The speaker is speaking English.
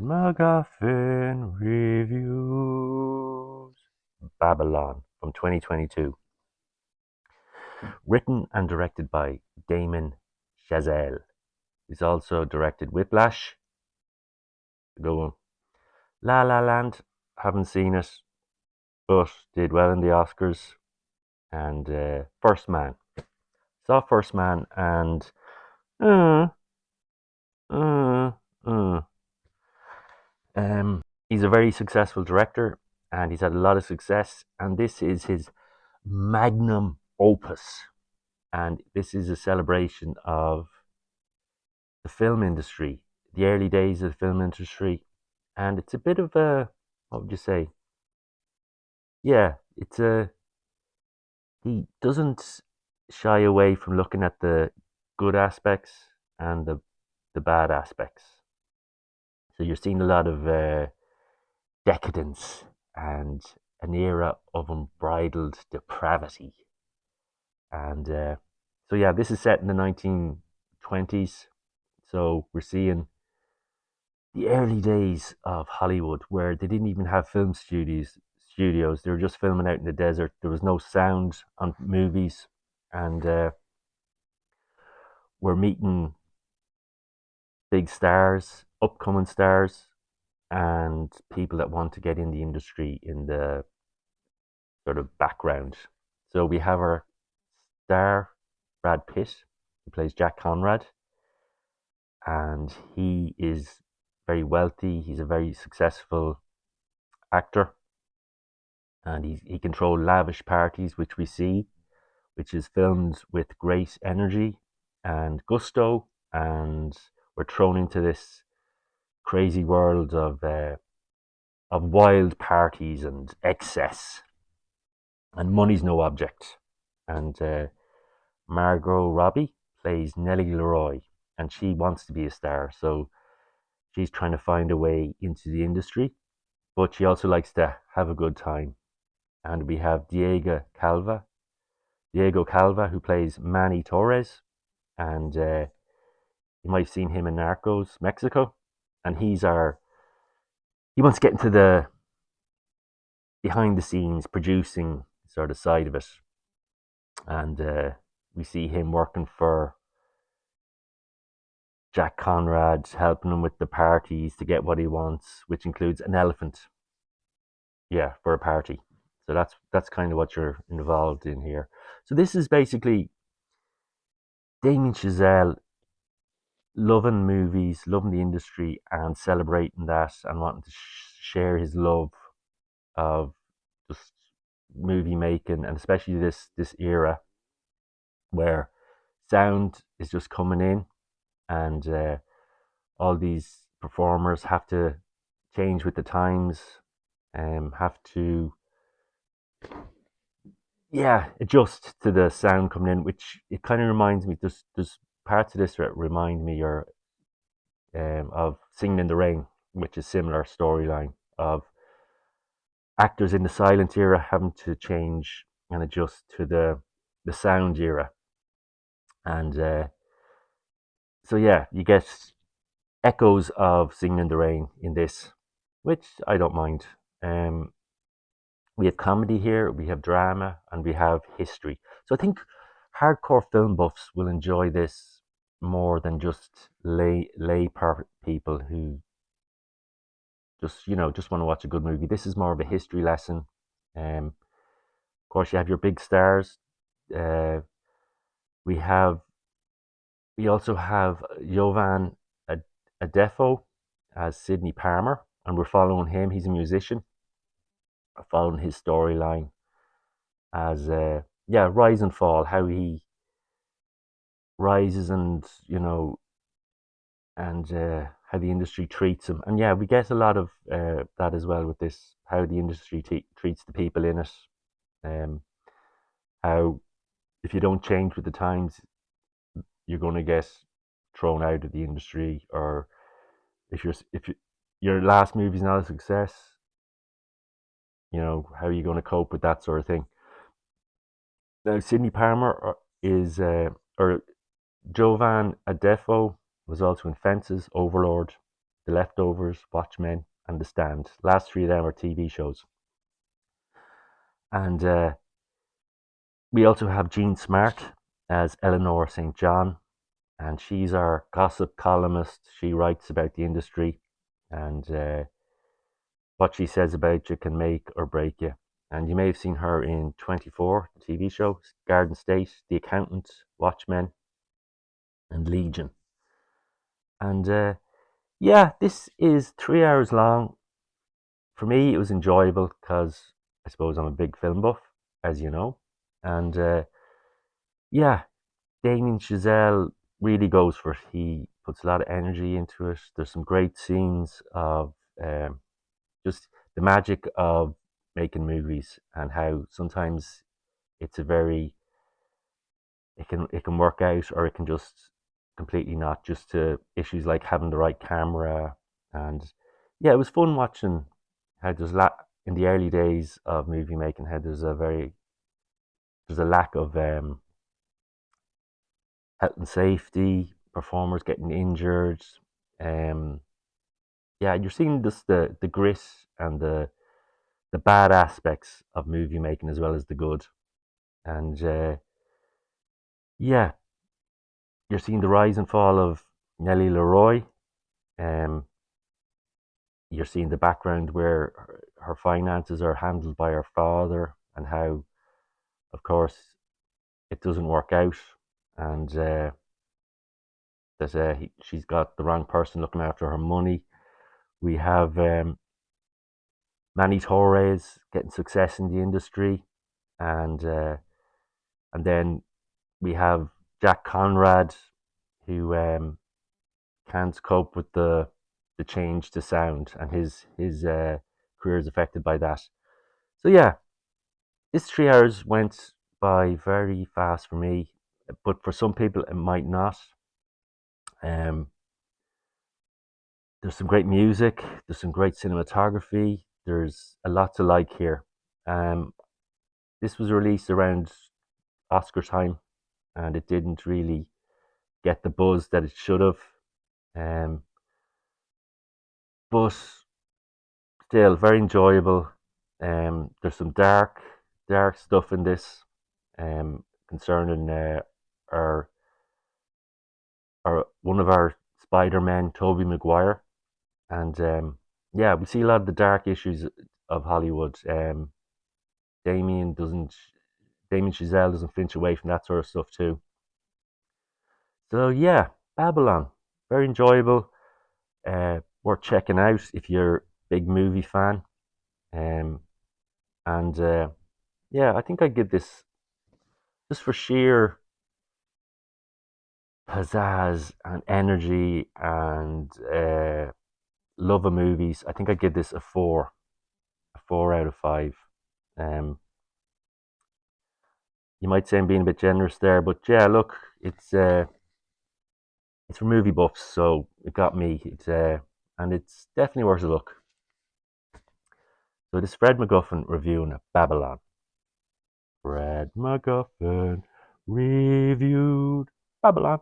MacGuffin Reviews. Babylon from 2022. Written and directed by Damon Chazelle. He's also directed Whiplash. Good one. La La Land. Haven't seen it, but did well in the Oscars. And First Man. Saw First Man and uh, uh, uh. He's a very successful director and he's had a lot of success. And this is his magnum opus. And this is a celebration of the film industry, the early days of the film industry. And it's a bit of a, what would you say? Yeah, he doesn't shy away from looking at the good aspects and the bad aspects. So you're seeing a lot of decadence and an era of unbridled depravity. And so, yeah, this is set in the 1920s. So we're seeing the early days of Hollywood where they didn't even have film studios. They were just filming out in the desert. There was no sound on movies. And we're meeting big stars, upcoming stars, and people that want to get in the industry in the sort of background. So we have our star, Brad Pitt, who plays Jack Conrad, and he is very wealthy. He's a very successful actor, and he controlled lavish parties, which we see, which is filmed with great energy and gusto, and we're thrown into this crazy world of wild parties and excess, and money's no object. And Margot Robbie plays Nellie Leroy, and she wants to be a star, so she's trying to find a way into the industry, but she also likes to have a good time. And we have Diego Calva, who plays Manny Torres, and you might have seen him in Narcos, Mexico, and he wants to get into the behind the scenes producing sort of side of it, and we see him working for Jack Conrad, helping him with the parties to get what he wants, which includes an elephant. Yeah, for a party. So that's kind of what you're involved in here. So this is basically Damien Chazelle loving movies, loving the industry, and celebrating that, and wanting to share his love of just movie making, and especially this era where sound is just coming in, and all these performers have to change with the times, have to adjust to the sound coming in, which it kind of reminds me. There's parts of this that remind me or of Singing in the Rain, which is similar storyline of actors in the silent era having to change and adjust to the sound era, and so yeah, you get echoes of Singing in the Rain in this, which I don't mind. Um, we have comedy here, we have drama, and we have history. So I think hardcore film buffs will enjoy this more than just people who just want to watch a good movie. This is more of a history lesson. Of course, you have your big stars. Uh, we have we also have Jovan Adefo as Sidney Palmer, and we're following him. He's a musician. We're following his storyline as rise and fall, how he rises, and and how the industry treats him. And yeah, we get a lot of that as well with this, how the industry treats the people in it. Um, how if you don't change with the times, you're going to get thrown out of the industry, or if your last movie's not a success, how are you going to cope with that sort of thing? Now, Sidney Palmer is or Jovan Adefo was also in Fences, Overlord, The Leftovers, Watchmen, and The Stand. Last three of them are TV shows. And we also have Jean Smart as Eleanor St. John, and she's our gossip columnist. She writes about the industry, and what she says about you can make or break you. And you may have seen her in 24, the TV show, Garden State, The Accountant, Watchmen, and Legion. And yeah, this is 3 hours long. For me, it was enjoyable because I suppose I'm a big film buff, as you know. And yeah, Damien Chazelle really goes for it. He puts a lot of energy into it. There's some great scenes of just the magic of making movies and how sometimes it's a very it can work out or it can just completely not, just to issues like having the right camera. And yeah, it was fun watching how in the early days of movie making, how there's a lack of health and safety, performers getting injured. um yeah, you're seeing this the grit and the bad aspects of movie making as well as the good. And yeah, you're seeing the rise and fall of Nellie Leroy. Um, you're seeing the background where her finances are handled by her father, and how, of course, it doesn't work out, and that she's got the wrong person looking after her money. We have Manny Torres getting success in the industry, and then we have Jack Conrad, who can't cope with the change to sound, and his career is affected by that. So yeah, this 3 hours went by very fast for me, but for some people it might not. Um, there's some great music, there's some great cinematography, there's a lot to like here. Um, this was released around Oscar time, and it didn't really get the buzz that it should have. Um, but still very enjoyable. There's some dark stuff in this, concerning our one of our Spider-Men, Tobey Maguire. And yeah, we see a lot of the dark issues of Hollywood. Damien doesn't, Damien Chazelle doesn't flinch away from that sort of stuff too. So yeah, Babylon, very enjoyable, worth checking out if you're a big movie fan. Um, and yeah, I think I'd give this, just for sheer pizzazz and energy and love of movies, I think I'd give this a 4 out of 5. Um, you might say I'm being a bit generous there, but yeah, look, it's for movie buffs, so it got me. And it's definitely worth a look. So this is Fred MacGuffin reviewing Babylon. Fred MacGuffin reviewed Babylon.